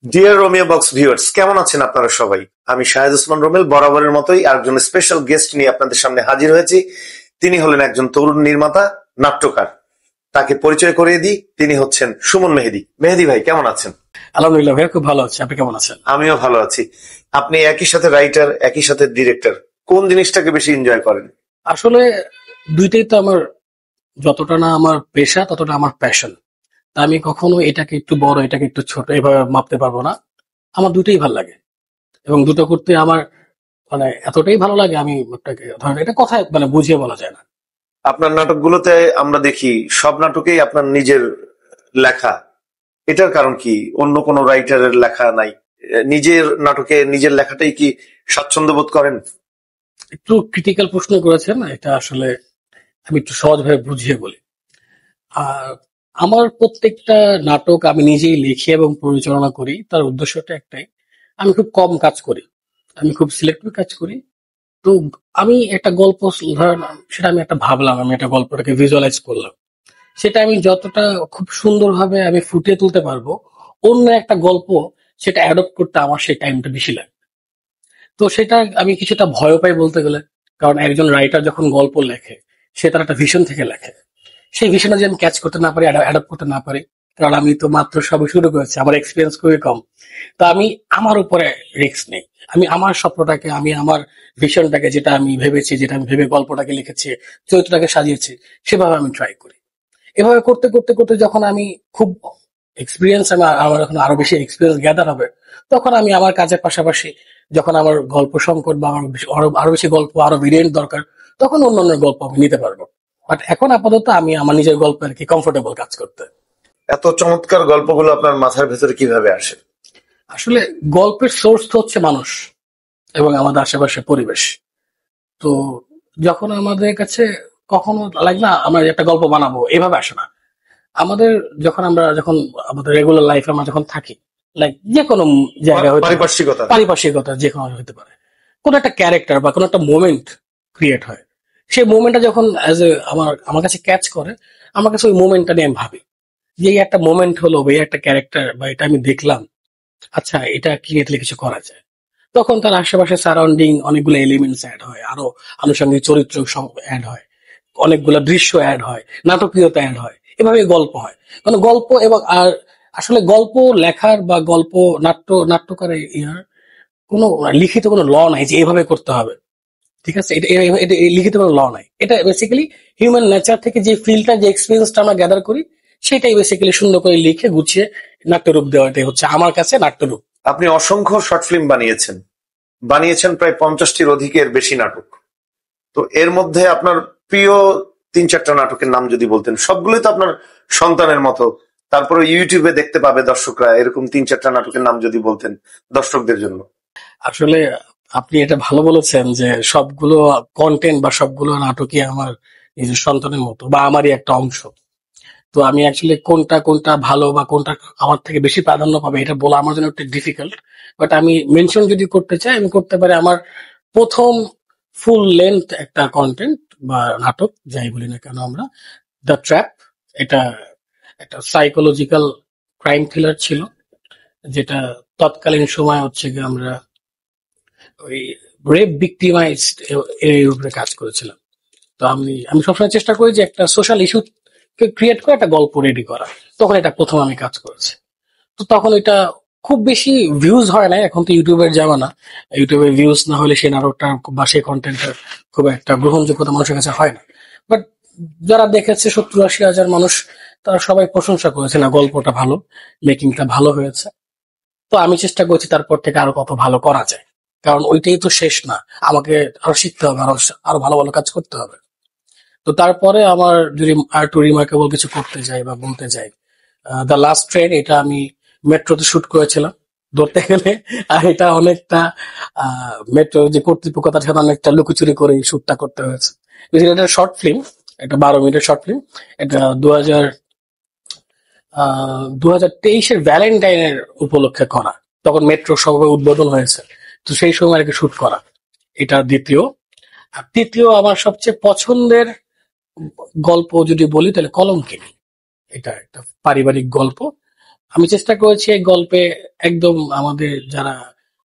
Deer Romeo box viewers, কেমন আছেন আপনারা সবাই? আমি শাহেদ ওসমান রোমেল বরাবরের মতোই আরেকজন স্পেশাল গেস্ট নিয়ে আপনাদের সামনে হাজির হয়েছি। তিনি হলেন একজন তরুণ নির্মাতা, নাট্যকার। তাকে পরিচয় করিয়ে দিই, তিনি হচ্ছেন সুমন মেহেদী। মেহেদী ভাই, কেমন আছেন? আলহামদুলিল্লাহ ভাইয়া, খুব ভালো আছি। আপনি কেমন আছেন? আমিও ভালো আছি। আপনি একই সাথে রাইটার, একই সাথে ডিরেক্টর, কোন জিনিসটাকে বেশি এনজয় করেন? আসলে দুইটাই তো আমার, যতটা না আমার পেশা ততটা আমার প্যাশন। তা আমি কখনো এটাকে একটু বড় এটাকে একটু ছোট এভাবে মাপতে পারবো না। আমার দুটোই ভালো লাগে এবং দুটো করতে আমার মানে এতটাই ভালো লাগে, আমি আপনাকে ধরেন এটা কথায় মানে বুঝিয়ে বলা যায় না। আপনার নাটকগুলোতে আমরা দেখি সব নাটকেই আপনার নিজের লেখা। এটার কারণ কি? অন্য কোনো রাইটারের লেখা নাই? নিজের নাটকে নিজের লেখাটাই কি স্বাচ্ছন্দ্য বোধ করেন? একটু ক্রিটিক্যাল প্রশ্ন করেছেন, এটা আসলে আমি একটু সহজভাবে বুঝিয়ে বলি। আর আমার প্রত্যেকটা নাটক আমি নিজেই লিখি এবং পরিচালনা করি, তার উদ্দেশ্যটা একটাই, আমি খুব কম কাজ করি, আমি খুব সিলেক্টিভ কাজ করি। তো আমি একটা গল্প ধরেন, সেটা আমি একটা ভাবলাম, আমি একটা গল্পটাকে ভিজুয়ালাইজ করলাম, সেটা আমি যতটা খুব সুন্দরভাবে আমি ফুটিয়ে তুলতে পারবো, অন্য একটা গল্প সেটা অ্যাডপ্ট করতে আমার সেই টাইমটা বেশি লাগে। তো সেটা আমি কিছুটা ভয় পাই বলতে গেলে, কারণ একজন রাইটার যখন গল্প লেখে, সে তার একটা ভিশন থেকে লেখে। সেই ভিশনটা যদি আমি ক্যাচ করতে না পারি, অ্যাডপ্ট করতে না পারি, কারণ আমি তো মাত্র সবে শুরু করেছি, আমার এক্সপিরিয়েন্স খুবই কম। তো আমি আমার উপরে রিস্ক নেই। আমি আমার স্বপ্নটাকে, আমি আমার ভিশনটাকে, যেটা আমি ভেবেছি, যেটা আমি ভেবে গল্পটাকে লিখেছি, চরিত্রটাকে সাজিয়েছি, সেভাবে আমি ট্রাই করি। এভাবে করতে করতে করতে যখন আমি খুব এক্সপিরিয়েন্স, আমার যখন আরো বেশি এক্সপিরিয়েন্স গ্যাদার হবে, তখন আমি আমার কাজের পাশাপাশি, যখন আমার গল্প সংকট বা আমার আরো বেশি গল্প, আরো ভেরিয়েন্ট দরকার, তখন অন্যান্য গল্প আমি নিতে পারবো। বাট এখন আপাতত আমি আমার নিজের গল্প আর কি কমফোর্টেবল কাজ করতে। এত চমৎকার গল্পগুলো আপনার মাথার ভেতরে কিভাবে আসে? আসলে গল্পের সোর্স তো হচ্ছে মানুষ এবং আমাদের আশেপাশে পরিবেশ। তো যখন আমাদের কাছে কখনো লাগে না আমরা একটা গল্প বানাবো, এভাবে আসে না আমাদের। যখন আমাদের রেগুলার লাইফে আমরা যখন থাকি, লাইক যে কোনো জায়গায় হতে পারে, পারিপার্শ্বিকতা। পারিপার্শ্বিকতা যে কোনো হতে পারে, কোনো একটা ক্যারেক্টার বা কোনো একটা মোমেন্ট ক্রিয়েট হয়। সেই মোমেন্টটা যখন অ্যাজ এ আমার আমার কাছে ক্যাচ করে, আমার কাছে ওই মোমেন্টটা নিয়ে আমি ভাবি যে এই একটা মোমেন্ট হলো বা এই একটা ক্যারেক্টার বা এটা আমি দেখলাম, আচ্ছা এটা কি নিয়ে কিছু করা যায়। তখন তার আশেপাশে সারাউন্ডিং অনেকগুলো এলিমেন্টস অ্যাড হয়, আরো আনুষঙ্গিক চরিত্র অ্যাড হয়, অনেকগুলো দৃশ্য অ্যাড হয়, নাটকীয়তা অ্যাড হয়, এভাবে গল্প হয়। কারণ গল্প এবং আর আসলে গল্প লেখার বা গল্প নাট্যকারের ইয়ার কোনো লিখিত কোনো ল নাই যে এভাবে করতে হবে। ঠিক আছে, এটা লিখিত কোনো ল নাই। এটা বেসিক্যালি হিউম্যান নেচার থেকে যে ফিলটা, যে এক্সপিরিয়েন্সটা আমরা গ্যাদার করি, সেটাই বেসিক্যালি সুন্দর করে লিখে গুছিয়ে নাট্যরূপ দেওয়া, এটাই হচ্ছে আমার কাছে নাট্যরূপ। আপনি অসংখ্য শর্ট ফিল্ম বানিয়েছেন, প্রায় 50টির অধিকের বেশি নাটক। তো এর মধ্যে আপনার প্রিয় 3-4টা নাটকের নাম যদি বলতেন। সবগুলোই তো আপনার সন্তানের মতো, তারপরে ইউটিউবে দেখতে পাবে দর্শকরা, এরকম 3-4টা নাটকের নাম যদি বলতেন দর্শকদের জন্য। আসলে আপনি এটা ভালো বলেছেন যে সবগুলো কন্টেন্ট বা সবগুলো নাটকই আমার নিজের সন্তানের মতো বা আমারই একটা অংশ। তো আমি অ্যাকচুয়ালি কোনটা কোনটা ভালো বা কোনটা আমার থেকে বেশি প্রাধান্য পাবে, এটা বলা আমার জন্য একটু ডিফিকাল্ট। বাট আমি মেনশন যদি করতে চাই, আমি করতে পারি আমার প্রথম ফুল লেন্থ একটা কন্টেন্ট বা নাটক, যাই বলি না কেন আমরা, দ্য ট্র্যাপ। এটা একটা সাইকোলজিক্যাল ক্রাইম থ্রিলার ছিল, যেটা তৎকালীন সময় হচ্ছে গিয়ে আমরা ওই রেপ ভিক্টিমাইজড এর উপরে কাজ করেছিলাম। তো আমি আমি সবসময় চেষ্টা করি যে একটা সোশ্যাল ইস্যু ক্রিয়েট করে একটা গল্প রেডি করা। তখন এটা প্রথম আমি কাজ করেছি। তো তখন এটা খুব বেশি ভিউজ হয় না, এখন তো ইউটিউবের জামানা। ইউটিউবে ভিউজ না হলে সেই নাটকটা বা সেই কন্টেন্টের খুব একটা গ্রহণযোগ্যতা মানুষের কাছে হয় না। বাট যারা দেখেছে 70-80 হাজার মানুষ, তারা সবাই প্রশংসা করেছে, না গল্পটা ভালো, মেকিংটা ভালো হয়েছে। তো আমি চেষ্টা করছি তারপর থেকে আরো কত ভালো করা যায়, কারণ ওইটাই তো শেষ না, আমাকে আরো শিখতে হবে, আরো আরো ভালো ভালো কাজ করতে হবে। তো তারপরে আমার যদি আর একটু রিমার্কেবল কিছু করতে যাই বা বলতে যাই, দ্য লাস্ট ট্রেন, এটা আমি মেট্রোতে শুট করেছিলাম ধরতে গেলে। আর এটা অনেকটা মেট্রো যে কর্তৃপক্ষ, তার সাথে অনেকটা লুকোচুরি করে এই শুটটা করতে হয়েছে। এটা শর্ট ফিল্ম, এটা 12 মিনিটের শর্ট ফিল্ম। এটা 2023-এর ভ্যালেন্টাইনের উপলক্ষে করা, তখন মেট্রো সবে উদ্বোধন হয়েছে। তো সেই সময় আর কি শুট করা। এটা দ্বিতীয়। আর তৃতীয় আমার সবচেয়ে পছন্দের গল্প যদি বলি তাহলে কলঙ্কিনী। এটা একটা পারিবারিক গল্প। আমি চেষ্টা করেছি এই গল্পে একদম আমাদের যারা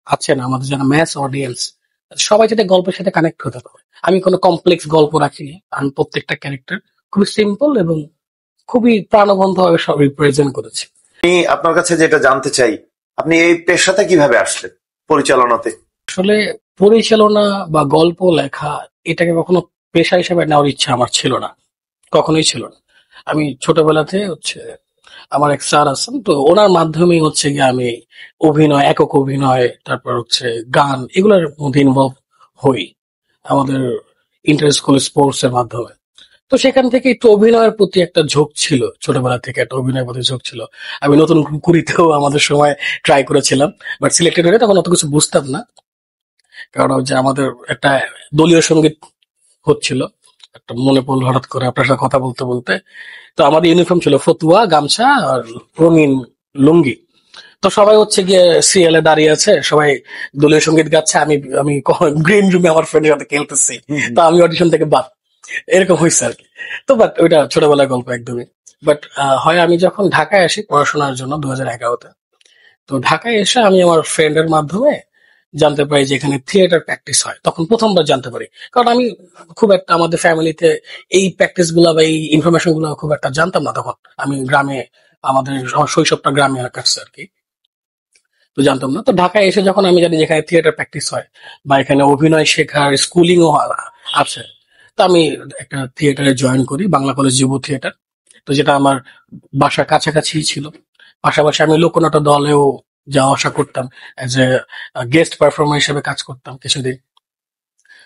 আছেন, আমাদের যারা ম্যাস অডিয়েন্স, সবাই যাতে গল্পের সাথে কানেক্ট হতে পারে। আমি কোনো কমপ্লেক্স গল্প রাখিনি, আমি প্রত্যেকটা ক্যারেক্টার খুবই সিম্পল এবং খুবই প্রাণবন্ত ভাবে সব রিপ্রেজেন্ট করেছি। আমি আপনার কাছে যেটা জানতে চাই, আপনি এই পেশাতে কিভাবে আসলেন, পরিচালনাতে? আসলে পরিচালনা বা গল্প লেখা এটাকে কখনো পেশা হিসেবে নেওয়ার ইচ্ছা আমার ছিল না, কখনোই ছিল না। আমি ছোটবেলাতে হচ্ছে আমার এক স্যার আছেন, তো ওনার মাধ্যমেই হচ্ছে গিয়ে আমি অভিনয়, একক অভিনয়, তারপর হচ্ছে গান, এগুলোর মধ্যে ইনভলভ হই আমাদের ইন্টার স্কুল স্পোর্টস এর মাধ্যমে। তো সেখান থেকে একটু অভিনয়ের প্রতি একটা ঝোঁক ছিল, ছোটবেলা থেকে একটা অভিনয়ের প্রতি ঝোঁক ছিল। আমি নতুন কুড়িতেও আমাদের সময় ট্রাই করেছিলাম, বাট সিলেক্টেড হয়ে তখন অত কিছু বুঝতাম না। কারণ হচ্ছে আমাদের একটা দলীয় সঙ্গীত হচ্ছিল, একটা মনে পড়লো হঠাৎ করে আপনার সাথে কথা বলতে বলতে। তো আমাদের ইউনিফর্ম ছিল ফতুয়া, গামছা আর রঙিন লুঙ্গি। তো সবাই হচ্ছে গিয়ে সিএল এ দাঁড়িয়ে আছে, সবাই দলীয় সঙ্গীত গাচ্ছে, আমি আমি গ্রিন রুমে আমার ফ্রেন্ডের সাথে খেলতেছি। তো আমি অডিশন থেকে বাদ, এরকম হয়েছে আর কি। তো বাট ওইটা ছোটবেলার গল্প একদমই। বাট হয় আমি যখন ঢাকায় আসি পড়াশোনার জন্য 2011-তে, তো ঢাকায় এসে আমি আমার ফ্রেন্ডের মাধ্যমে জানতে পারি যে এখানে থিয়েটার প্র্যাকটিস হয়। তখন প্রথমবার জানতে পারি, কারণ আমি খুব একটা আমাদের ফ্যামিলিতে এই প্র্যাকটিস গুলা বা এই ইনফরমেশন গুলো খুব একটা জানতাম না তখন। আমি গ্রামে, আমাদের শৈশবটা গ্রামে কাটছে আর কি, তো জানতাম না। তো ঢাকায় এসে যখন আমি জানি যেখানে থিয়েটার প্র্যাকটিস হয় বা এখানে অভিনয় শেখার স্কুলিংও আছে, তো আমি একটা থিয়েটারে জয়েন করি, বাংলা কলেজ যুব থিয়েটার। তো যেটা আমার বাসার কাছাকাছি ছিল। পাশাপাশি আমি লোকনাট্য দলেও যাওয়া আসা করতাম, অ্যাজ এ গেস্ট পারফর্মার হিসেবে কাজ করতাম কিছুদিন।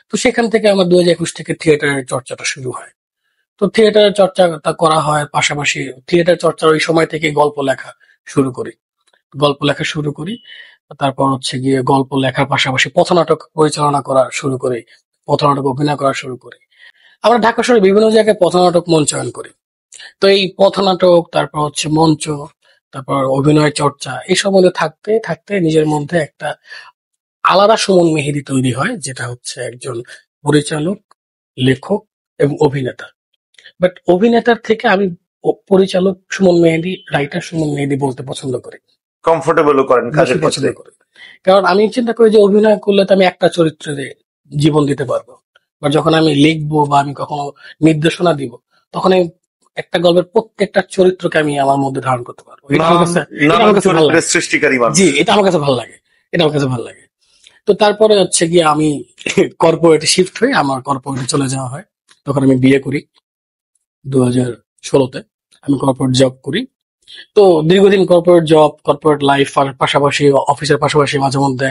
তো সেখান থেকে আমার 2021 থেকে থিয়েটারের চর্চাটা শুরু হয়। তো থিয়েটারের চর্চাটা করা হয়, পাশাপাশি থিয়েটার চর্চার ওই সময় থেকে গল্প লেখা শুরু করি, গল্প লেখা শুরু করি। তারপর হচ্ছে গিয়ে গল্প লেখার পাশাপাশি পথনাটক পরিচালনা করা শুরু করি, পথনাটক অভিনয় করা শুরু করি। আমরা ঢাকা শহরে বিভিন্ন জায়গায় পথনাটক মঞ্চায়ন করি। তো এই পথনাটক, তারপর হচ্ছে মঞ্চ, তারপর অভিনয় চর্চা, এসব মধ্যে থাকতে থাকতে নিজের মধ্যে একটা আলাদা সুমন মেহেদী তৈরি হয়, যেটা হচ্ছে একজন পরিচালক, লেখক এবং অভিনেতা। বাট অভিনেতার থেকে আমি পরিচালক সুমন মেহেদী, রাইটার সুমন মেহেদী বলতে পছন্দ করি, কমফোর্টেবলও করেন বেশি কাজের পছন্দ ক্ষেত্রে? করি। কারণ আমি চিন্তা করি যে অভিনয় করলে তো আমি একটা চরিত্রে জীবন দিতে পারবো, বা যখন আমি লিখবো বা আমি কখনো নির্দেশনা দিব, তখন আমি একটা গল্পের প্রত্যেকটা চরিত্রকে আমি আমার মধ্যে ধারণ করতে পারবো। এটা আমার কাছে, এটা নানান আমার কাছে ভালো চরিত্রের লাগে। সৃষ্টিকারী মানুষ। জি, এটা আমার কাছে ভালো লাগে, এটা আমার কাছে ভালো লাগে। তো তারপরে হচ্ছে গিয়ে আমি কর্পোরেটে শিফট হয়ে আমার কর্পোরেটে চলে যাওয়া হয়। তখন আমি বিয়ে করি 2016-তে। আমি কর্পোরেট জব করি। তো দীর্ঘদিন কর্পোরেট জব, কর্পোরেট লাইফ, আর পাশাপাশি অফিসের পাশাপাশি মাঝে মধ্যে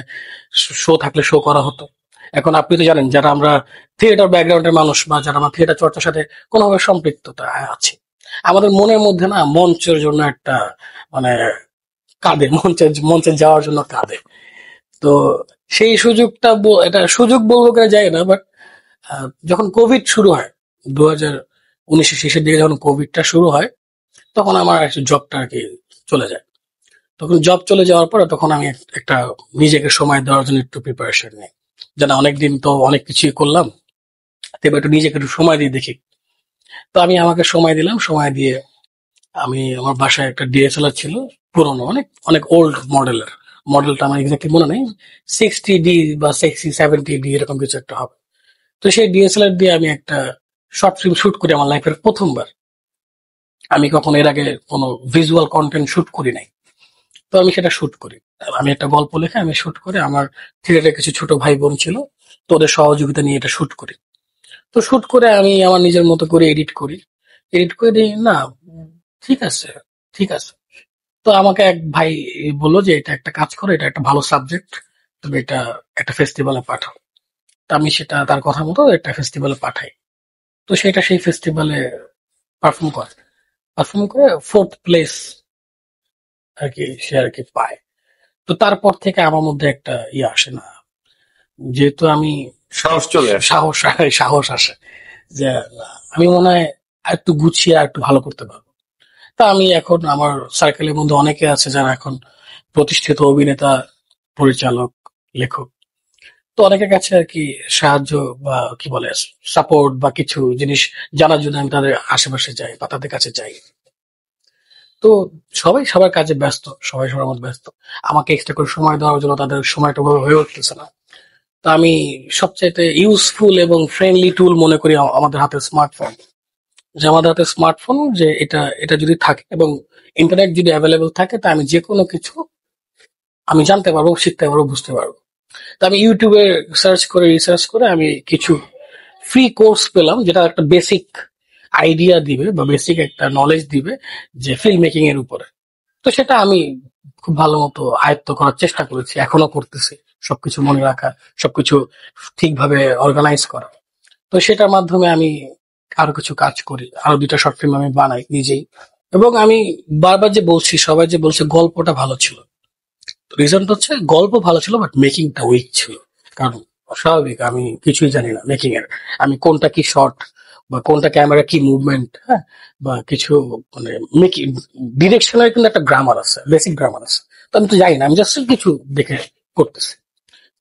শো থাকলে শো করা হতো। এখন আপনি তো জানেন, যারা আমরা থিয়েটার ব্যাকগ্রাউন্ডের মানুষ বা যারা আমরা থিয়েটার চর্চার সাথে কোনোভাবে সম্পৃক্ততা আছে, আমাদের মনের মধ্যে না মঞ্চের জন্য একটা মানে কাঁদে, মঞ্চে যাওয়ার জন্য কাঁদে। তো সেই সুযোগটা এটা সুযোগ বলবো কিনা যায় না, বাট যখন কোভিড শুরু হয় 2019-এর শেষের দিকে, যখন কোভিডটা শুরু হয়, তখন আমার জবটা আর কি চলে যায়। তখন জব চলে যাওয়ার পরে তখন আমি একটা নিজেকে সময় দেওয়ার জন্য একটু প্রিপারেশন নিই, যেন অনেকদিন তো অনেক কিছুই করলাম, তো এবার একটু নিজেকে একটু সময় দিয়ে দেখি। তো আমি আমাকে সময় দিলাম, সময় দিয়ে আমি আমার বাসায় একটা ডিএসএলআর ছিল, পুরনো, অনেক অনেক ওল্ড মডেলের, মডেলটা আমার এক্সাক্টলি মনে নেই, 60D বা 60-70D এরকম কিছু একটা হবে। তো সেই ডিএসএলআর দিয়ে আমি একটা শর্ট ফিল্ম শুট করি আমার লাইফের প্রথমবার। আমি কখনো এর আগে কোনো ভিজুয়াল কন্টেন্ট শুট করি নাই। তো আমি সেটা শুট করি, আমি একটা গল্প লিখে আমি শুট করে, আমার থিয়েটারে কিছু ছোট ভাই বোন ছিল, তো ওদের সহযোগিতা নিয়ে এটা শুট করি। তো শুট করে আমি আমার নিজের মতো করে এডিট করি, এডিট করে দিই না, ঠিক আছে, ঠিক আছে। তো আমাকে এক ভাই বললো যে এটা একটা কাজ করো, এটা একটা ভালো সাবজেক্ট, তুমি এটা একটা ফেস্টিভ্যালে পাঠাও। তো আমি সেটা তার কথা মতো একটা ফেস্টিভ্যালে পাঠাই। তো সেটা সেই ফেস্টিভ্যালে পারফর্ম করে, পারফর্ম করে 4th প্লেস আর কি সে আর কি পায়। তো তারপর থেকে আমার মধ্যে একটা ইয়ে আসে না, যেহেতু আমি সাহস চলে আসে। সাহস আসে যে আমি মনে হয় আর একটু গুছিয়ে আর একটু ভালো করতে পারবো। তা আমি এখন আমার সার্কেলের মধ্যে অনেকে আছে যারা এখন প্রতিষ্ঠিত অভিনেতা, পরিচালক, লেখক। তো অনেকের কাছে আর কি সাহায্য বা কি বলে সাপোর্ট বা কিছু জিনিস জানার জন্য আমি তাদের আশেপাশে যাই বা তাদের কাছে যাই। তো সবাই সবার কাজে ব্যস্ত, সবাই সবার মধ্যে ব্যস্ত। আমাকে এক্সট্রা করে সময় দেওয়ার জন্য তাদের সময়টা ওভাবে হয়ে উঠতেছে না। তো আমি সবচাইতে ইউজফুল এবং ফ্রেন্ডলি টুল মনে করি আমাদের হাতে স্মার্টফোন। যে আমাদের হাতে স্মার্টফোন, যে এটা এটা যদি থাকে এবং ইন্টারনেট যদি অ্যাভেলেবল থাকে, তা আমি যে কোনো কিছু আমি জানতে পারবো, শিখতে পারবো, বুঝতে পারবো। তো আমি ইউটিউবে সার্চ করে, রিসার্চ করে আমি কিছু ফ্রি কোর্স পেলাম, যেটা একটা বেসিক আইডিয়া দিবে বা বেসিক একটা নলেজ দিবে যে ফিল্ম মেকিং এর উপরে। তো সেটা আমি খুব ভালো মতো আয়ত্ত করার চেষ্টা করেছি, এখনো করতেছি। সবকিছু মনে রাখা, সবকিছু ঠিকভাবে অর্গানাইজ করা। তো সেটার মাধ্যমে আমি আরো কিছু কাজ করি, আরো 2টা শর্ট ফিল্ম আমি বানাই নিজেই। এবং আমি বারবার যে বলছি, সবাই যে বলছে গল্পটা ভালো ছিল, রিজনটা হচ্ছে গল্প ভালো ছিল বাট মেকিংটা উইক ছিল। কারণ স্বাভাবিক, আমি কিছুই জানি না মেকিং এর। আমি কোনটা কি শট বা কোনটা ক্যামেরা কি মুভমেন্ট, হ্যাঁ, বা কিছু মানে মেকিং ডিরেকশনের কিন্তু একটা গ্রামার আছে, বেসিক গ্রামার আছে। তো আমি তো জানি না, আমি জাস্ট কিছু দেখে করতেছি।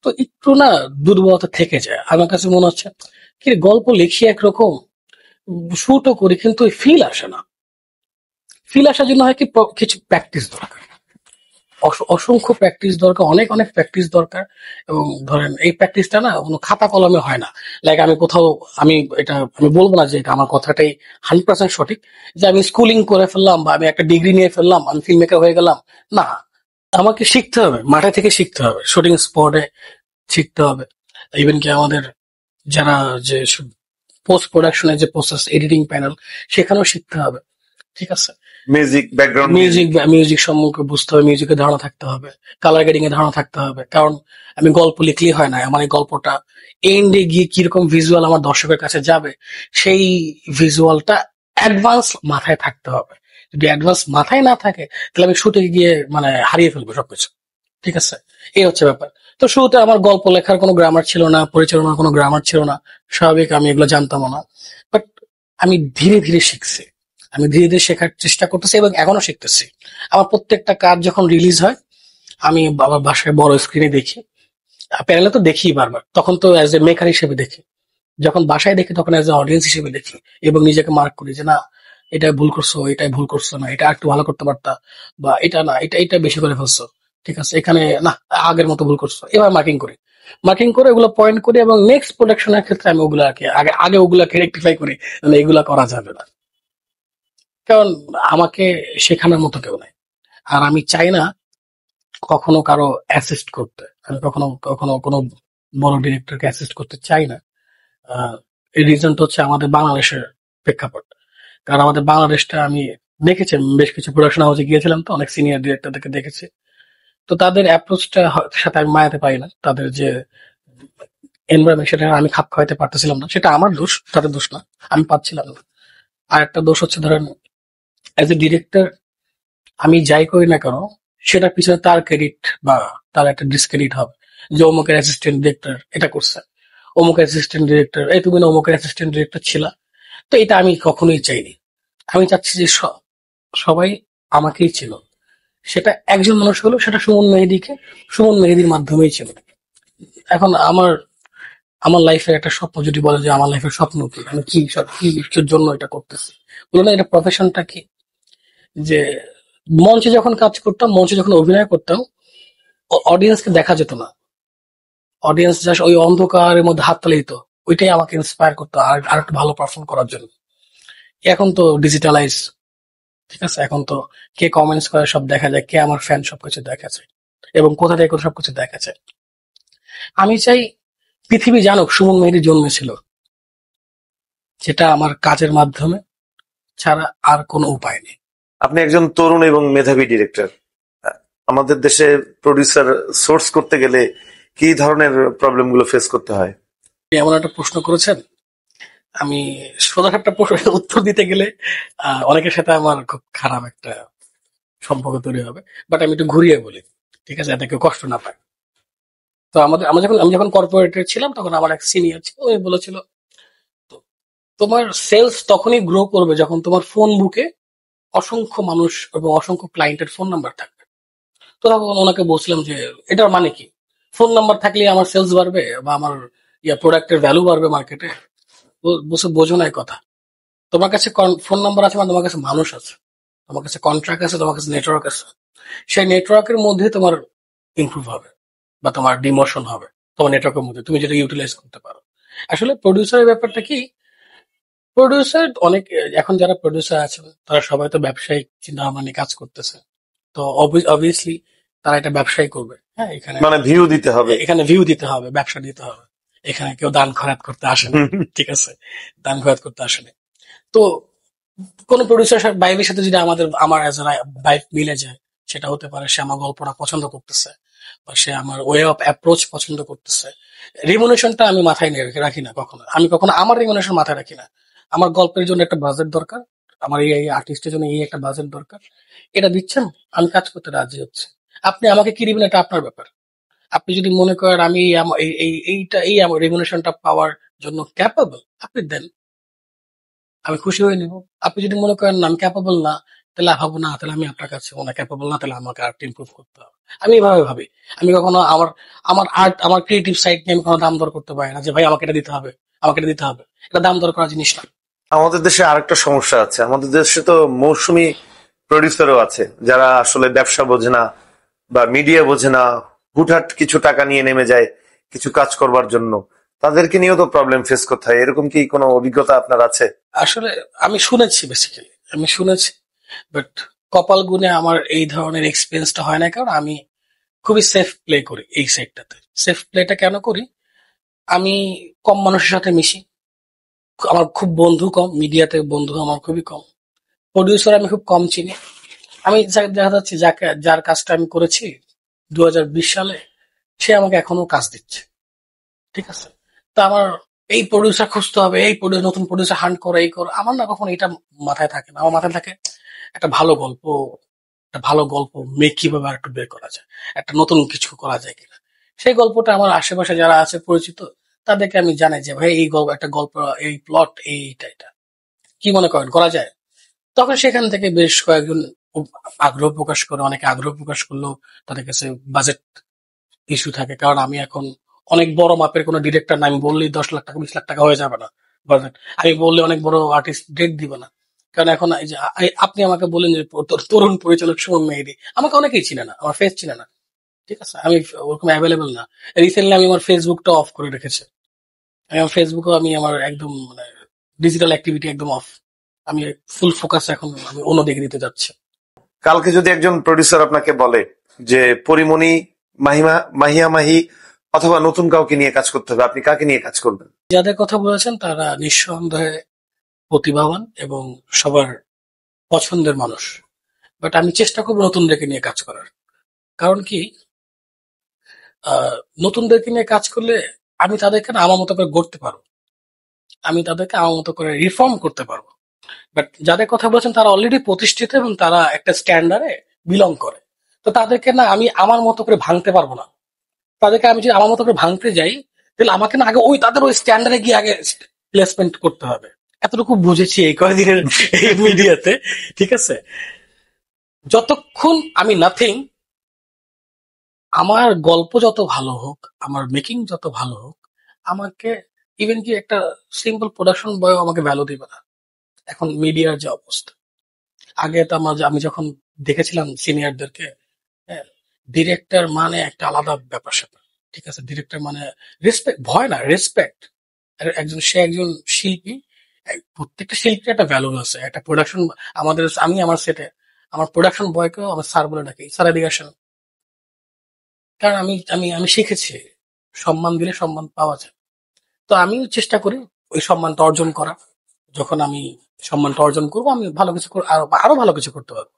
তো একটু না দুর্বলতা থেকে যায় আমার কাছে, মনে হচ্ছে কি রে, গল্প লিখি একরকম, শুটও করি, কিন্তু ফিল আসে না। ফিল আসার জন্য হয় কি, কিছু প্র্যাকটিস দরকার, অসংখ্য প্র্যাকটিস দরকার, অনেক অনেক প্র্যাকটিস দরকার। এবং ধরেন এই প্র্যাকটিসটা না কোনো খাতা কলমে হয় না। লাইক আমি কোথাও, আমি বলবো না যে এটা আমার কথাটাই 100% সঠিক, যে আমি স্কুলিং করে ফেললাম বা আমি একটা ডিগ্রি নিয়ে ফেললাম, আমি ফিল্ম মেকার হয়ে গেলাম। না, আমাকে শিখতে হবে, মাঠে থেকে শিখতে হবে, শুটিং স্পটে শিখতে হবে। ইভেন কি আমাদের যারা যে পোস্ট প্রোডাকশনের যে প্রসেস, এডিটিং প্যানেল, সেখানেও শিখতে হবে। ঠিক আছে, মিউজিক, ব্যাকগ্রাউন্ড মিউজিক। মিউজিক সম্পর্কে বুঝতে হবে, মিউজিকের ধারণা থাকতে হবে, কালার গ্রেডিং এর ধারণা থাকতে হবে। কারণ আমি গল্প লিখলেই হয় না, আমার এই গল্পটা এন্ডে গিয়ে কিরকম ভিজুয়াল আমার দর্শকের কাছে যাবে, সেই ভিজুয়ালটা অ্যাডভান্স মাথায় থাকতে হবে। যদি অ্যাডভান্স মাথায় না থাকে, তাহলে আমি শুটে গিয়ে মানে হারিয়ে ফেলবো সবকিছু। ঠিক আছে, এই হচ্ছে ব্যাপার। তো শুরুতে আমার গল্প লেখার কোনো গ্রামার ছিল না, পরিচালনার কোনো গ্রামার ছিল না। স্বাভাবিক, আমি এগুলো জানতামও না। বাট আমি ধীরে ধীরে শিখছি, আমি ধীরে ধীরে শেখার চেষ্টা করতেছি এবং এখনো শিখতেছি। আমার প্রত্যেকটা কাজ যখন রিলিজ হয়, আমি আমার বাসায় বড় স্ক্রিনে দেখি। প্যানেলে তো দেখি বারবার, তখন তো অ্যাজ এ মেকার হিসেবে দেখি। যখন বাসায় দেখি তখন অ্যাজ এ অডিয়েন্স হিসেবে দেখি, এবং নিজেকে মার্ক করি যে না, এটা ভুল করছো, এটাই ভুল করছো না, এটা একটু ভালো করতে পারতা, বা এটা না, এটা এটা বেশি করে ফেলছো। ঠিক আছে, এখানে না, আগের মতো ভুল করছো। এবার মার্কিং করি, মার্কিং করে ওগুলো পয়েন্ট করি, এবং নেক্সট প্রোডাকশনের ক্ষেত্রে আমি ওগুলাকে আগে আগে ওগুলাকে রেকটিফাই করি, মানে এগুলা করা যাবে না। কারণ আমাকে শেখানোর মতো কেউ নাই। আর আমি চাই না কখনো কারো অ্যাসিস্ট করতে, আমি কখনো কখনো কোনো বড় ডিরেক্টরকে অ্যাসিস্ট করতে চাই না। এই রিজনটা হচ্ছে আমাদের বাংলাদেশের প্রেক্ষাপট। কারণ আমাদের বাংলাদেশটা আমি দেখেছি, বেশ কিছু প্রোডাকশন হাউসে গিয়েছিলাম, তো অনেক সিনিয়র ডিরেক্টরদেরকে দেখেছি। তো তাদের অ্যাপ্রোচটা সাথে আমি মানাতে পারি না, তাদের যে এনভায়রনমেন্ট, সেটা আমি খাপ খাওয়াতে পারতেছিলাম না। সেটা আমার দোষ, তাদের দোষ না, আমি পাচ্ছিলাম না। আর একটা দোষ হচ্ছে, ধরেন অ্যাজ এ ডিরেক্টর আমি যাই করি না কেন, সেটার পিছনে তার ক্রেডিট বা তার একটা ডিসক্রেডিট হবে, যে অমুকের অ্যাসিস্ট্যান্ট ডিরেক্টর এটা করছে, অমুকের অ্যাসিস্ট্যান্ট ডিরেক্টর, এই তুমি না অমুকের অ্যাসিস্ট্যান্ট ডিরেক্টর ছিলা। তো এটা আমি কখনোই চাইনি। আমি চাচ্ছি যে সবাই আমাকেই ছিল। সেটা একজন মানুষ হলো, সেটা সুমন মেহেদীকে সুমন মেহেদীর মাধ্যমেই ছিল। এখন আমার আমার লাইফের একটা স্বপ্ন যদি বলে যে আমার লাইফের স্বপ্ন কি, আমি কি কি কিছুর জন্য এটা করতেছি, বলো না এটা প্রফেশনটা কি। যে মঞ্চে যখন কাজ করতাম, মঞ্চে যখন অভিনয় করতাম, অডিয়েন্সকে দেখা যেত না, অডিয়েন্স জাস্ট ওই অন্ধকারের মধ্যে হাততালি দিত। ওইটাই আমাকে ইন্সপায়ার করতো আর আর একটু ভালো পারফর্ম করার জন্য। এখন তো ডিজিটালাইজ, ঠিক আছে, এখন তো কে কমেন্টস করে সব দেখা যায়, কে আমার ফ্যান সবকিছু দেখা যায়, এবং কোথা থেকে সবকিছু দেখা যায়। আমি চাই পৃথিবী জানুক সুমন মেহেদী জন্মেছিল, যেটা আমার কাজের মাধ্যমে ছাড়া আর কোনো উপায় নেই। আপনি একজন তরুণ এবং মেধাবী ডিরেক্টর। আমাদের দেশে প্রডিউসার সোর্স করতে গেলে কি ধরনের প্রবলেম গুলো ফেস করতে হয়? এমন একটা প্রশ্ন করেছেন, আমি সোজাসাপটা প্রশ্নের উত্তর দিতে গেলে অনেকের সাথে আমার খুব খারাপ একটা সম্পর্ক তৈরি হবে। বাট আমি একটু ঘুরিয়ে বলি, ঠিক আছে, যাতে কেউ কষ্ট না পায়। তো আমি যখন কর্পোরেটে ছিলাম, তখন আমার এক সিনিয়র ছিল, ওই বলেছিল, "তো তোমার সেলস তখনই গ্রো করবে যখন তোমার ফোন বুকে অসংখ্য মানুষ এবং অসংখ্য ক্লায়েন্টের ফোন নাম্বার থাকবে।" তো তখন ওনাকে বলছিলাম যে এটার মানে কি, ফোন নাম্বার থাকলে আমার সেলস বাড়বে বা আমার প্রোডাক্টের ভ্যালু বাড়বে মার্কেটে? বলছে বোঝো না এই কথা, তোমার কাছে ফোন নাম্বার আছে মানে তোমার কাছে মানুষ আছে। তোমার কাছে কন্ট্রাক্ট আছে, তোমার কাছে নেটওয়ার্ক আছে, সেই নেটওয়ার্কের মধ্যে তোমার ইমপ্রুভ হবে বা তোমার ডিমোশন হবে তোমার নেটওয়ার্কের মধ্যে, তুমি যেটা ইউটিলাইজ করতে পারো। আসলে প্রডিউসারের ব্যাপারটা কি, প্রডিউসার অনেক, এখন যারা প্রডিউসার আছেন তারা সবাই তো ব্যবসায়িক চিন্তা ভাবনা নিয়ে কাজ করতেছে। তো অবভিয়াসলি তারা এটা ব্যবসায়ী করবে। হ্যাঁ, এখানে মানে ভিউ দিতে হবে। এখানে ভিউ দিতে হবে, ব্যবসা দিতে হবে। এখানে কেউ দান খয়রাত করতে আসে না, ঠিক আছে? দান খয়রাত করতে আসে না। তো কোন প্রডিউসার বাইবের সাথে যদি আমার এজ বাইক মিলে যায়, সেটা হতে পারে সে আমার গল্পটা পছন্দ করতেছে বা সে আমার ওয়ে অফ অ্যাপ্রোচ পছন্দ করতেছে। রিমুনেশনটা আমি মাথায় রাখি না কখনো, আমি কখনো আমার রিমুনেশন মাথায় রাখি না। আমার গল্পের জন্য একটা বাজেট দরকার, আমার এই আর্টিস্টের জন্য এই একটা বাজেট দরকার, এটা দিচ্ছেন, আমি কাজ করতে রাজি হচ্ছে। আপনি আমাকে কি দিবেন এটা আপনার ব্যাপার। আপনি যদি মনে করেন আমি এই আমার রেমুনেশনটা পাওয়ার জন্য ক্যাপাবল, আপনি দেন, আমি খুশি হয়ে নিব। আপনি যদি মনে করেন না আমি ক্যাপাবল না, তাহলে ভাববো না, তাহলে আমি আপনার কাছে ওনা ক্যাপাবল না, তাহলে আমাকে আর্ট ইমপ্রুভ করতে হবে। আমি এভাবে ভাবি। আমি কখনো আমার আমার আর্ট, আমার ক্রিয়েটিভ সাইড নিয়ে আমি কোনো দাম দর করতে পারি না যে ভাই আমাকে এটা দিতে হবে, আমাকে এটা দিতে হবে। এটা দাম দর করার জিনিস না। আমাদের দেশে আরেকটা সমস্যা আছে, আমাদের দেশে তো মৌসুমী প্রডিউসারও আছে যারা আসলে ব্যবসা বোঝে না বা মিডিয়া বোঝে না, হুটহাট কিছু টাকা নিয়ে নেমে যায় কিছু কাজ করবার জন্য, তাদেরকে নিয়েও তো প্রবলেম ফেস করতে হয়। এরকম কি কোনো অভিজ্ঞতা আপনার আছে? আসলে আমি শুনেছি, বেসিক্যালি আমি শুনেছি, বাট কপাল গুনে আমার এই ধরনের এক্সপিরিয়েন্সটা হয় না, কারণ আমি খুবই সেফ প্লে করি এই সাইডটাতে। সেফ প্লেটা কেন করি, আমি কম মানুষের সাথে মিশি, আমার খুব বন্ধু কম, মিডিয়াতে বন্ধু আমার খুবই কম, প্রডিউসার আমি খুব কম চিনি। আমি দেখা যাচ্ছে যার কাজটা আমি করেছি 2020 সালে, সে আমাকে এখনো কাজ দিচ্ছে, ঠিক আছে? তা আমার এই প্রডিউসার খুঁজতে হবে, এই নতুন প্রডিউসার হান্ট করো, এই করো, আমার না কখনো এটা মাথায় থাকে না। আমার মাথায় থাকে একটা ভালো গল্প, একটা ভালো গল্প কিভাবে আর একটু বের করা যায়, একটা নতুন কিছু করা যায় কিনা। সেই গল্পটা আমার আশেপাশে যারা আছে পরিচিত, তাদেরকে আমি জানাই যে ভাই এই গল্প, একটা গল্প, এই প্লট, এইটা এটা কি মনে করেন করা যায়? তখন সেখান থেকে বেশ কয়েকজন আগ্রহ প্রকাশ করে, অনেকে আগ্রহ প্রকাশ করলেও তাদের কাছে বাজেট ইস্যু থাকে। কারণ আমি এখন অনেক বড় মাপের কোনো ডিরেক্টর না, আমি বললেই 10 লাখ টাকা 20 লাখ টাকা হয়ে যাবে না বাজেট। আমি বললে অনেক বড় আর্টিস্ট ডেট দিবে না। কারণ এখন এই যে আপনি আমাকে বলেন যে তরুণ পরিচালক সুমন মেহেদী, আমাকে অনেকেই চিনে না, আমার ফেস চিনে না, ঠিক আছে? আমি ওরকম অ্যাভেলেবেল না। রিসেন্টলি আমি আমার ফেসবুকটা অফ করে রেখেছি। আমি আমার ফেসবুকে আমি আমার একদম মানে ডিজিটাল অ্যাক্টিভিটি একদম অফ। আমি ফুল ফোকাস এখন আমি অন্যদিকে দিতে যাচ্ছি। কালকে যদি একজন প্রডিউসার আপনাকে বলে যে পরিমণি, মাহিয়া মাহি অথবা নতুন কাউকে নিয়ে কাজ করতে হবে, আপনি কাকে নিয়ে কাজ করবেন? যাদের কথা বলেছেন তারা নিঃসন্দেহে প্রতিভাবান এবং সবার পছন্দের মানুষ, বাট আমি চেষ্টা করবো নতুনদেরকে নিয়ে কাজ করার। কারণ কি, নতুনদেরকে নিয়ে কাজ করলে আমি তাদেরকে না আমার মতো করে গড়তে পারবো, আমি তাদেরকে আমার মতো করে রিফর্ম করতে পারবো। বাট যাদের কথা বলেছেন তারা অলরেডি প্রতিষ্ঠিত এবং তারা একটা স্ট্যান্ডার্ডে বিলং করে। তো তাদেরকে না আমি আমার মতো করে ভাঙতে পারবো না। তাদেরকে আমি যদি আমার মতো করে ভাঙতে যাই, তাহলে আমাকে না আগে তাদের ওই স্ট্যান্ডার্ডে গিয়ে আগে প্লেসমেন্ট করতে হবে। এতটুকু বুঝেছি এই কয়েকদিনের এই মিডিয়াতে, ঠিক আছে? যতক্ষণ আমি নাথিং, আমার গল্প যত ভালো হোক, আমার মেকিং যত ভালো হোক, আমাকে ইভেন কি একটা সিম্পল প্রোডাকশন বয় আমাকে ভ্যালু দিবে না। এখন মিডিয়ার যে অবস্থা, আগে তো আমি যখন দেখেছিলাম সিনিয়রদেরকে, হ্যাঁ, ডিরেক্টর মানে একটা আলাদা ব্যাপার স্যাপার, ঠিক আছে? ডিরেক্টর মানে রেসপেক্ট, ভয় না, রেসপেক্ট। সে একজন শিল্পী, প্রত্যেকটা শিল্পীর একটা ভ্যালু আছে, একটা প্রোডাকশন। আমি আমার সেটে আমার প্রোডাকশন বয়কেও আমার স্যার বলে ডাকি, স্যার এদিকে আসেন। কারণ আমি আমি আমি শিখেছি সম্মান দিলে সম্মান পাওয়া যায়। তো আমি চেষ্টা করি ওই সম্মানটা অর্জন করা। যখন আমি সম্মানটা অর্জন করবো, আমি ভালো কিছু আরো আরো ভালো কিছু করতে পারবো।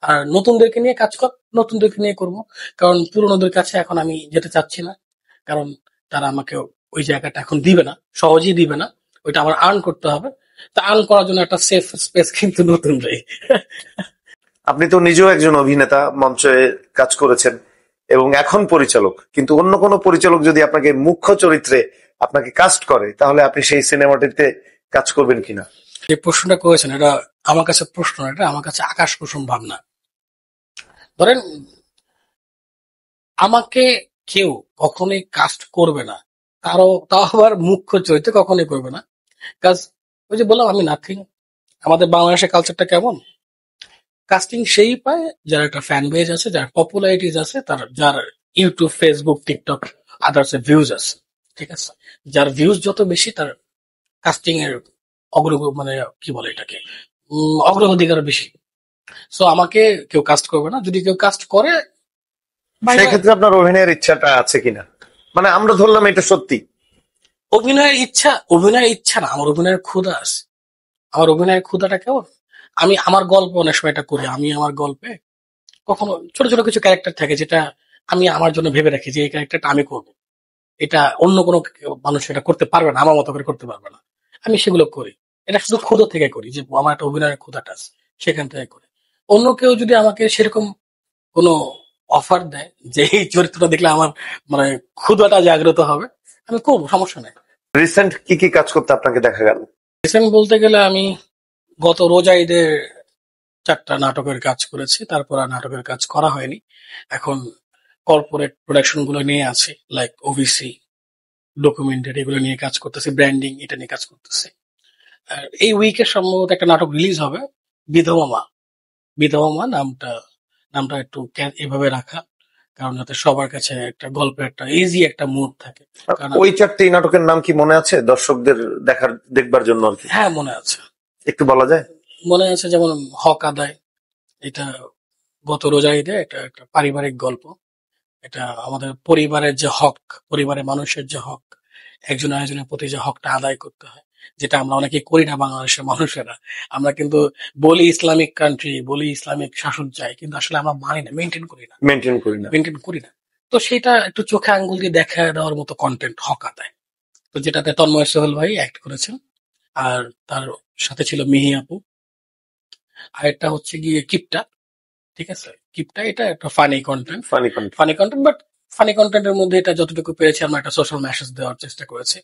আর নতুনদেরকে নিয়ে কাজ কর, নতুনদেরকে নিয়ে করব। কারণ পুরোনোদের কাছে এখন আমি যেতে চাচ্ছি না। কারণ তারা আমাকে ওই জায়গাটা এখন দিবে না, সহজেই দিবে না। ওইটা আমার আর্ন করতে হবে। তা আর্ন করার জন্য একটা সেফ স্পেস কিন্তু নতুনরাই। আপনি তো নিজেও একজন অভিনেতা, মঞ্চে কাজ করেছেন এবং এখন পরিচালক, কিন্তু অন্য কোনো পরিচালক যদি আপনাকে মুখ্য চরিত্রে আপনাকে কাস্ট করে, তাহলে আপনি সেই সিনেমাটিতে কাজ করবেন কিনা? যে প্রশ্নটা করেছেন, এটা আমার কাছে প্রশ্ন, এটা আমার কাছে আকাশ কুসুম ভাবনা। ধরেন আমাকে কেউ কখনোই কাস্ট করবে না, তাও আবার মুখ্য চরিত্রে কখনোই করবে না। কাজ, ওই যে বললাম আমি নাথিং। আমাদের বাংলাদেশের কালচারটা কেমন, কাস্টিং সেই পায় যার একটা ফ্যান বেজ আছে, যার পপুলারিটিস আছে, তার যার YouTube, Facebook, TikTok, others views আছে। ঠিক আছে, যার ভিউজ যত বেশি তার কাস্টিং এর মানে কি বলে এটাকে, অগ্রাধিকার বেশি। সো আমাকে কেউ কাস্ট করবে না, যদি কেউ কাস্ট করে সেই ক্ষেত্রে আপনার অভিনয়ের ইচ্ছাটা আছে কিনা, মানে আমরা ধরলাম এটা সত্যি। অভিনয়ের ইচ্ছা না, আমার অভিনয়ের ক্ষুধা আছে। আমার অভিনয়ের ক্ষুধাটা কেমন, আমি আমার গল্প অনেক সময় এটা করি। আমি আমার গল্পে কখনো ছোট ছোট কিছু ক্যারেক্টার থাকে যেটা আমি আমার জন্য ভেবে রাখি যে এই ক্যারেক্টারটা আমি করবো, এটা অন্য কোনো মানুষ এটা করতে পারবে না, আমার মতো করে করতে পারবে না। আমি সেগুলো করি, এটা শুধু ক্ষুধা থেকে করি, যে আমার একটা অভিনয়ের ক্ষুধাটা আছে সেখান থেকে করি। অন্য কেউ যদি আমাকে সেরকম কোনো অফার দেয় যে এই চরিত্রটা দেখলে আমার মানে ক্ষুধাটা জাগ্রত হবে, আমি করবো, সমস্যা নেই। রিসেন্ট কি কি কাজ করতে আপনাকে দেখা গেল? রিসেন্ট বলতে গেলে আমি গত রোজা ঈদের 4টা নাটকের কাজ করেছি, তারপর আর নাটকের কাজ করা হয়নি। এখন কর্পোরেট প্রোডাকশন গুলো নিয়ে আছি, লাইক ওভিসি, ডকুমেন্টারি, এগুলো নিয়ে কাজ করতেছি, ব্র্যান্ডিং এটা নিয়ে কাজ করতেছি। আর এই উইকে সম্ভবত একটা নাটক রিলিজ হবে, বিধবা মা। বিধবা মা নামটা একটু এভাবে রাখা, কারণ যাতে সবার কাছে একটা গল্পের একটা ইজি একটা মুড থাকে। কারণ ওই 4টি নাটকের নাম কি মনে আছে দর্শকদের দেখবার জন্য আর কি? হ্যাঁ, মনে আছে। একটু বলা যায়? মনে আছে যেমন হক আদায়, এটা গত রোজা ঈদে এটা একটা পারিবারিক গল্প। এটা আমাদের পরিবারের যে হক, পরিবারের মানুষের যে হক, একজন আরেকজনের প্রতি যে হকটা আদায় করতে হয়, যেটা আমরা অনেকে করি না বাংলাদেশের মানুষেরা। আমরা কিন্তু বলি ইসলামিক কান্ট্রি, বলি ইসলামিক শাসন চাই, কিন্তু আসলে আমরা মানি না, মেনটেন করি না। তো সেটা একটু চোখে আঙ্গুল দিয়ে দেখা দেওয়ার মতো কন্টেন্ট হক আদায়। তো যেটাতে তন্ময় সোহেল ভাই অ্যাক্ট করেছেন, আর তার সাথে ছিল মিহি আপু, আর একটা হচ্ছে গিয়ে কিপটা। ঠিক আছে, কিপটা এটা একটা ফানি কন্টেন্ট, বাট ফানি কন্টেন্টের মধ্যে এটা যতটুকু পেরেছি আমরা একটা সোশ্যাল মেসেজ দেওয়ার চেষ্টা করেছি।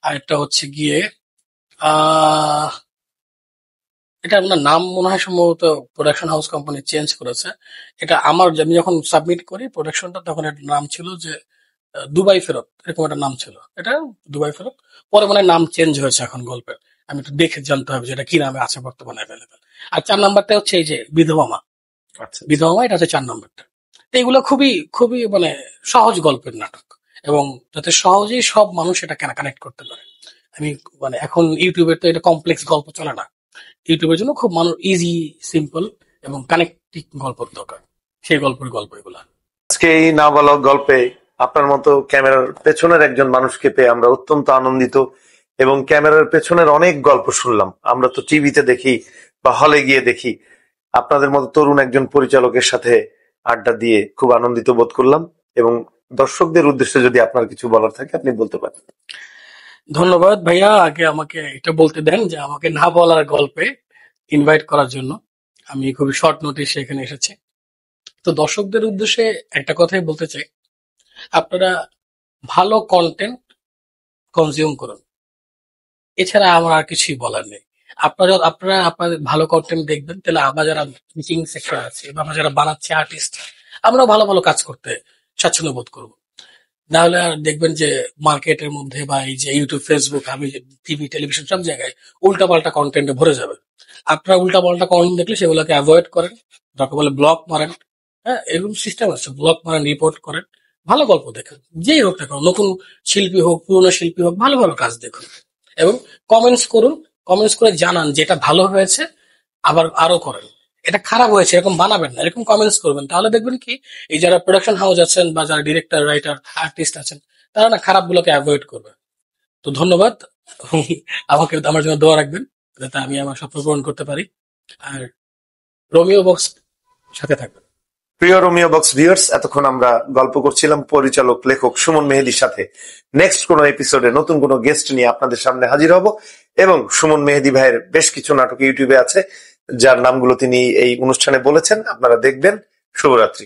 আর একটা হচ্ছে গিয়ে এটা আপনার নাম মনে হয় সম্ভবত প্রোডাকশন হাউস কোম্পানি চেঞ্জ করেছে। এটা আমি যখন সাবমিট করি প্রোডাকশনটা, তখন এর নাম ছিল যে দুবাই ফেরত, এরকম একটা নাম ছিল, এটা দুবাই ফেরত। পরে মনে হয় নাম চেঞ্জ হয়েছে এখন গল্পের, আমি একটু দেখে জানতে হবে যেটা কি নামে আছে বর্তমানে অ্যাভেলেবেল। আর 4 নাম্বারটা হচ্ছে এই যে বিধবা মা। বিধবা মা এটা হচ্ছে 4 নাম্বারটা। তো এগুলো খুবই খুবই মানে সহজ গল্পের নাটক, এবং যাতে সহজেই সব মানুষ এটা কানেক্ট করতে পারে। আমি মানে এখন ইউটিউবের তো এটা কমপ্লেক্স গল্প চলে না, ইউটিউবের জন্য খুব মানুষ ইজি, সিম্পল এবং কানেক্টিং গল্প দরকার, সেই গল্প এগুলা। আজকে এই না বলা গল্পে আপনার মতো ক্যামেরার পেছনের একজন মানুষকে পেয়ে আমরা অত্যন্ত আনন্দিত, এবং ক্যামেরার পেছনের অনেক গল্প শুনলাম। আমরা তো টিভিতে দেখি বা হলে গিয়ে দেখি, আপনাদের মতো তরুণ একজন পরিচালকের সাথে আড্ডা দিয়ে খুব আনন্দিত বোধ করলাম। এবং দর্শকদের উদ্দেশ্যে যদি আপনার কিছু বলার থাকে আপনি বলতে পারেন। ধন্যবাদ ভাইয়া, আগে আমাকে এটা বলতে দেন যে আমাকে না বলার গল্পে ইনভাইট করার জন্য। আমি খুবই শর্ট নোটিস এখানে এসেছি। তো দর্শকদের উদ্দেশ্যে একটা কথাই বলতে চাই, আপনারা ভালো কন্টেন্ট কনজিউম করুন, এছাড়া আমার আর কিছুই বলার নেই। আপনারা আপনাদের ভালো কন্টেন্ট দেখবেন, তাহলে আমরা যারা টিচিং সেক্টর আছে বা আমরা যারা বানাচ্ছি আর্টিস্ট, আমরা ভালো ভালো কাজ করতে স্বাচ্ছন্দ্য বোধ করবো। নাহলে আর দেখবেন যে মার্কেটের মধ্যে বা এই যে ইউটিউব, ফেসবুক, আমি টিভি, টেলিভিশন সব জায়গায় উল্টাপাল্টা কন্টেন্টে ভরে যাবে। আপনারা উল্টাপাল্টা কন্টেন্ট দেখলে সেগুলোকে অ্যাভয়েড করেন, দরকার বলে ব্লক মারেন। হ্যাঁ, এরকম সিস্টেম আছে, ব্লক মারেন, রিপোর্ট করেন। ভালো গল্প দেখেন, যেই হোক না কেন, নতুন শিল্পী হোক, পুরনো শিল্পী হোক, ভালো ভালো কাজ দেখুন এবং কমেন্টস করুন। কমেন্টস করে জানান যেটা ভালো হয়েছে, আবার আরো করেন। এটা খারাপ হয়েছে এরকম বানাবেন না, এরকম কমেন্টস করবেন। তাহলে দেখবেন কি, এই যারা প্রোডাকশন হাউস আছেন বা যারা ডিরেক্টর, রাইটার, আর্টিস্ট আছেন, তারা না খারাপ গুলোকে অ্যাভয়েড করবে। তো ধন্যবাদ, আমাকে আমার জন্য দোয়া রাখবেন যাতে আমি আমার স্বপ্ন পূরণ করতে পারি। আর রোমিও বক্স সাথে থাকবেন। প্রিয় রোমিও বক্স ভিউয়ার্স, এতক্ষণ আমরা গল্প করছিলাম পরিচালক লেখক সুমন মেহেদীর সাথে। নেক্সট কোনো এপিসোডে নতুন কোনো গেস্ট নিয়ে আপনাদের সামনে হাজির হব, এবং সুমন মেহেদী ভাইয়ের বেশ কিছু নাটক ইউটিউবে আছে যার নামগুলো তিনি এই অনুষ্ঠানে বলেছেন, আপনারা দেখবেন। শুভরাত্রি।